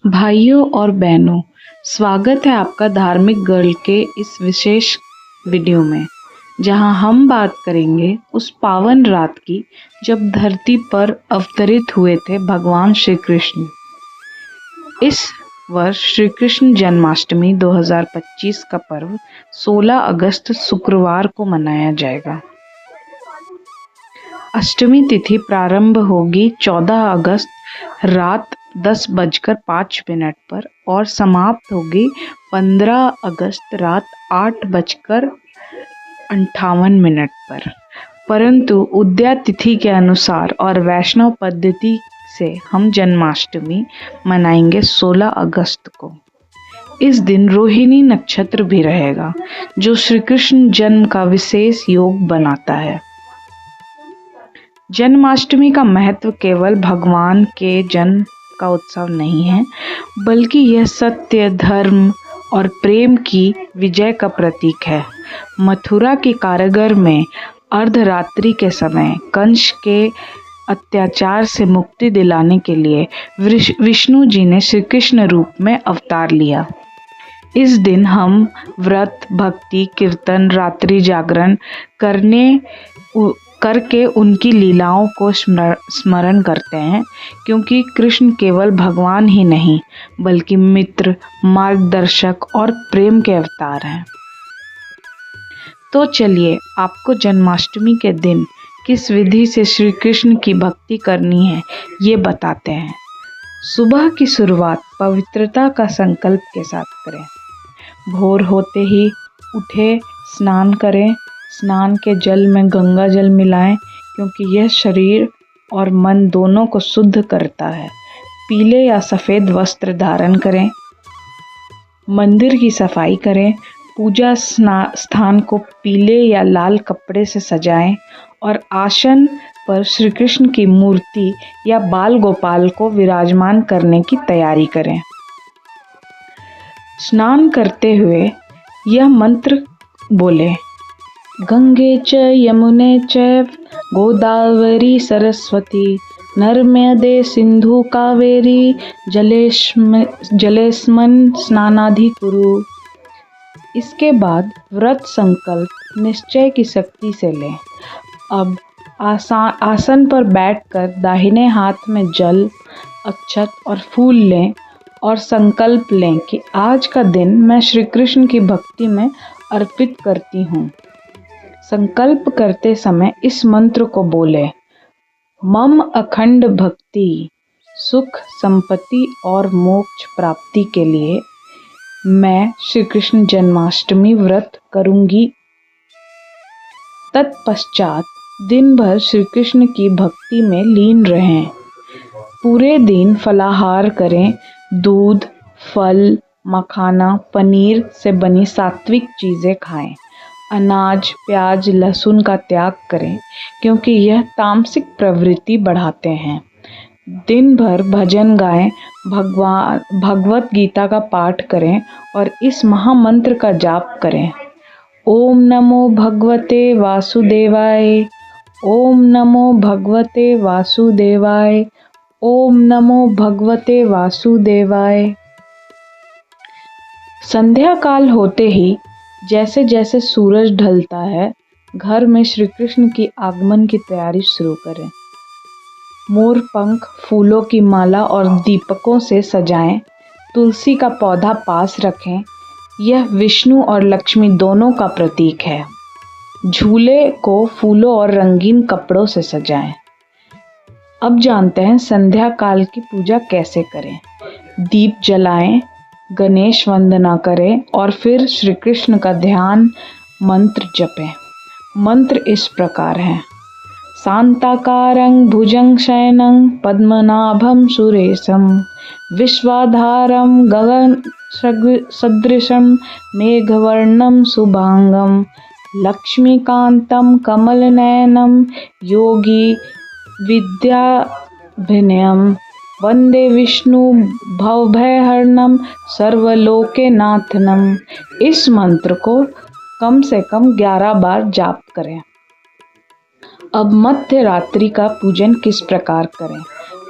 भाइयों और बहनों, स्वागत है आपका धार्मिक गर्ल के इस विशेष वीडियो में, जहां हम बात करेंगे उस पावन रात की जब धरती पर अवतरित हुए थे भगवान श्री कृष्ण। इस वर्ष श्री कृष्ण जन्माष्टमी 2025 का पर्व 16 अगस्त शुक्रवार को मनाया जाएगा। अष्टमी तिथि प्रारंभ होगी 14 अगस्त रात 10:05 पर और समाप्त होगी 15 अगस्त रात 8:58 पर। परंतु उदया तिथि के अनुसार और वैष्णव पद्धति से हम जन्माष्टमी मनाएंगे 16 अगस्त को। इस दिन रोहिणी नक्षत्र भी रहेगा, जो श्री कृष्ण जन्म का विशेष योग बनाता है। जन्माष्टमी का महत्व केवल भगवान के जन्म का उत्सव नहीं है, बल्कि यह सत्य, धर्म और प्रेम की विजय का प्रतीक है। मथुरा के कारागार में अर्धरात्रि के समय कंस के अत्याचार से मुक्ति दिलाने के लिए विष्णु जी ने श्री कृष्ण रूप में अवतार लिया। इस दिन हम व्रत, भक्ति, कीर्तन, रात्रि जागरण करके उनकी लीलाओं को स्मरण करते हैं, क्योंकि कृष्ण केवल भगवान ही नहीं बल्कि मित्र, मार्गदर्शक और प्रेम के अवतार हैं। तो चलिए आपको जन्माष्टमी के दिन किस विधि से श्री कृष्ण की भक्ति करनी है ये बताते हैं। सुबह की शुरुआत पवित्रता का संकल्प के साथ करें। भोर होते ही उठे, स्नान करें। स्नान के जल में गंगा जल मिलाएं, क्योंकि यह शरीर और मन दोनों को शुद्ध करता है। पीले या सफ़ेद वस्त्र धारण करें। मंदिर की सफाई करें। पूजा स्थान को पीले या लाल कपड़े से सजाएं और आसन पर श्री कृष्ण की मूर्ति या बाल गोपाल को विराजमान करने की तैयारी करें। स्नान करते हुए यह मंत्र बोले: गंगे च यमुने चैव गोदावरी सरस्वती नर्मदे सिंधु कावेरी जलेस्मिन् स्नानादि कुरु। इसके बाद व्रत संकल्प निश्चय की शक्ति से लें। अब आसन पर बैठकर दाहिने हाथ में जल, अक्षत और फूल लें और संकल्प लें कि आज का दिन मैं श्री कृष्ण की भक्ति में अर्पित करती हूँ। संकल्प करते समय इस मंत्र को बोले: मम अखंड भक्ति, सुख, संपत्ति और मोक्ष प्राप्ति के लिए मैं श्री कृष्ण जन्माष्टमी व्रत करूंगी। तत्पश्चात दिन भर श्री कृष्ण की भक्ति में लीन रहें। पूरे दिन फलाहार करें। दूध, फल, मखाना, पनीर से बनी सात्विक चीज़ें खाएं। अनाज, प्याज, लहसुन का त्याग करें, क्योंकि यह तामसिक प्रवृत्ति बढ़ाते हैं। दिन भर भजन गाएं, भगवत गीता का पाठ करें और इस महामंत्र का जाप करें: ओम नमो भगवते वासुदेवाय, ओम नमो भगवते वासुदेवाय, ओम नमो भगवते वासुदेवाय। संध्या काल होते ही जैसे जैसे सूरज ढलता है, घर में श्री कृष्ण की आगमन की तैयारी शुरू करें। मोर पंख, फूलों की माला और दीपकों से सजाएं। तुलसी का पौधा पास रखें। यह विष्णु और लक्ष्मी दोनों का प्रतीक है। झूले को फूलों और रंगीन कपड़ों से सजाएं। अब जानते हैं संध्या काल की पूजा कैसे करें। दीप जलाएं, गणेश वंदना करें और फिर श्री कृष्ण का ध्यान मंत्र जपें। मंत्र इस प्रकार है: शांताकारं भुजं शयनं पद्मनाभं सुरेशं विश्वाधारं गगन सदृशं मेघवर्णं शुभांगं लक्ष्मीकांतं कमलनयनं योगी विद्याभिनयं वंदे विष्णु भवभयहरणं सर्वलोकनाथनम। इस मंत्र को कम से कम 11 बार जाप करें। अब मध्य रात्रि का पूजन किस प्रकार करें।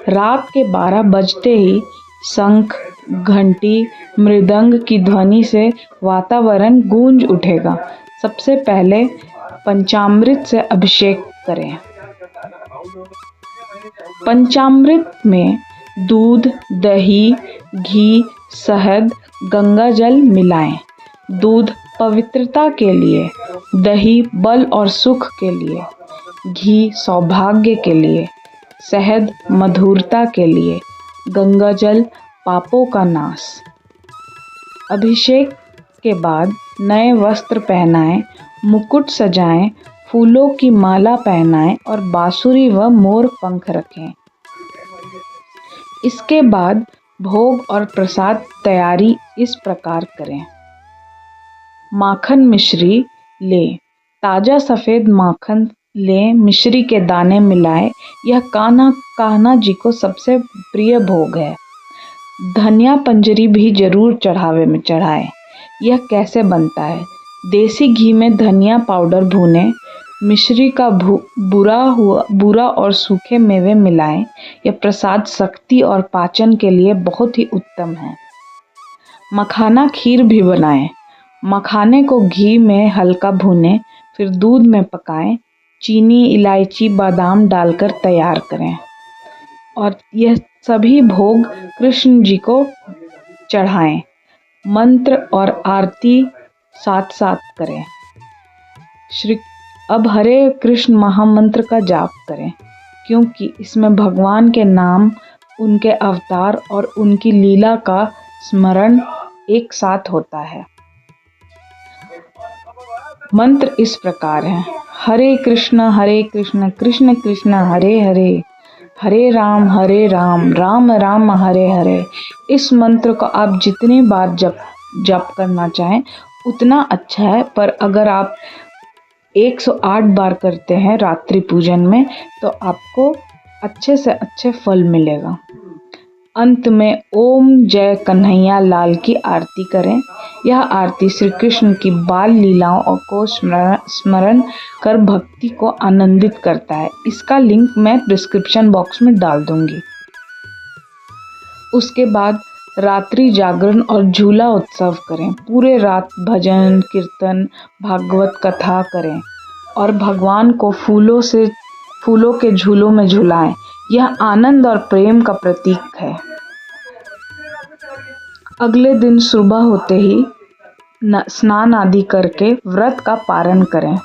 रात के 12 बजते ही शंख, घंटी मृदंग की ध्वनि से वातावरण गूंज उठेगा। सबसे पहले पंचामृत से अभिषेक करें। पंचामृत में दूध, दही, घी, शहद, गंगा जल मिलाएं। दूध पवित्रता के लिए, दही बल और सुख के लिए, घी सौभाग्य के लिए, शहद मधुरता के लिए, गंगा जल पापों का नाश। अभिषेक के बाद नए वस्त्र पहनाएं, मुकुट सजाएं, फूलों की माला पहनाएं और बांसुरी व मोर पंख रखें। इसके बाद भोग और प्रसाद तैयारी इस प्रकार करें। माखन मिश्री लें। ताज़ा सफ़ेद माखन लें, मिश्री के दाने मिलाएं। यह कान्हा जी को सबसे प्रिय भोग है। धनिया पंजरी भी जरूर चढ़ावे में चढ़ाएं। यह कैसे बनता है? देसी घी में धनिया पाउडर भूनें, मिश्री का बुरा और सूखे मेवे मिलाएं। यह प्रसाद शक्ति और पाचन के लिए बहुत ही उत्तम है। मखाना खीर भी बनाएं। मखाने को घी में हल्का भूनें, फिर दूध में पकाएं। चीनी, इलायची, बादाम डालकर तैयार करें और यह सभी भोग कृष्ण जी को चढ़ाएं। मंत्र और आरती साथ साथ करें। अब हरे कृष्ण महामंत्र का जाप करें, क्योंकि इसमें भगवान के नाम, उनके अवतार और उनकी लीला का स्मरण एक साथ होता है। मंत्र इस प्रकार है: हरे कृष्ण कृष्ण कृष्ण हरे हरे, हरे राम राम राम हरे हरे। इस मंत्र को आप जितनी बार जप करना चाहें उतना अच्छा है, पर अगर आप 108 बार करते हैं रात्रि पूजन में तो आपको अच्छे से अच्छे फल मिलेगा। अंत में ओम जय कन्हैया लाल की आरती करें। यह आरती श्री कृष्ण की बाल लीलाओं को स्मरण कर भक्ति को आनंदित करता है। इसका लिंक मैं डिस्क्रिप्शन बॉक्स में डाल दूंगी। उसके बाद रात्रि जागरण और झूला उत्सव करें। पूरे रात भजन कीर्तन भागवत कथा करें और भगवान को फूलों के झूलों में झुलाएं। यह आनंद और प्रेम का प्रतीक है। अगले दिन सुबह होते ही स्नान आदि करके व्रत का पारण करें।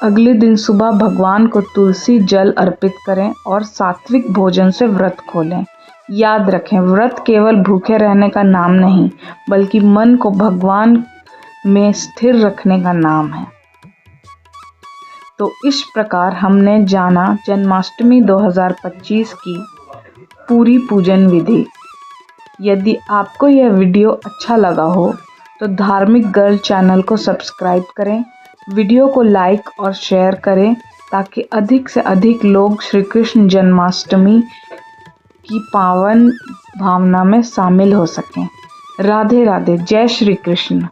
अगले दिन सुबह भगवान को तुलसी जल अर्पित करें और सात्विक भोजन से व्रत खोलें। याद रखें, व्रत केवल भूखे रहने का नाम नहीं, बल्कि मन को भगवान में स्थिर रखने का नाम है। तो इस प्रकार हमने जाना जन्माष्टमी 2025 की पूरी पूजन विधि। यदि आपको यह वीडियो अच्छा लगा हो तो धार्मिक गर्ल चैनल को सब्सक्राइब करें, वीडियो को लाइक और शेयर करें ताकि अधिक से अधिक लोग श्री कृष्ण जन्माष्टमी की पावन भावना में शामिल हो सकें। राधे राधे, जय श्री कृष्ण।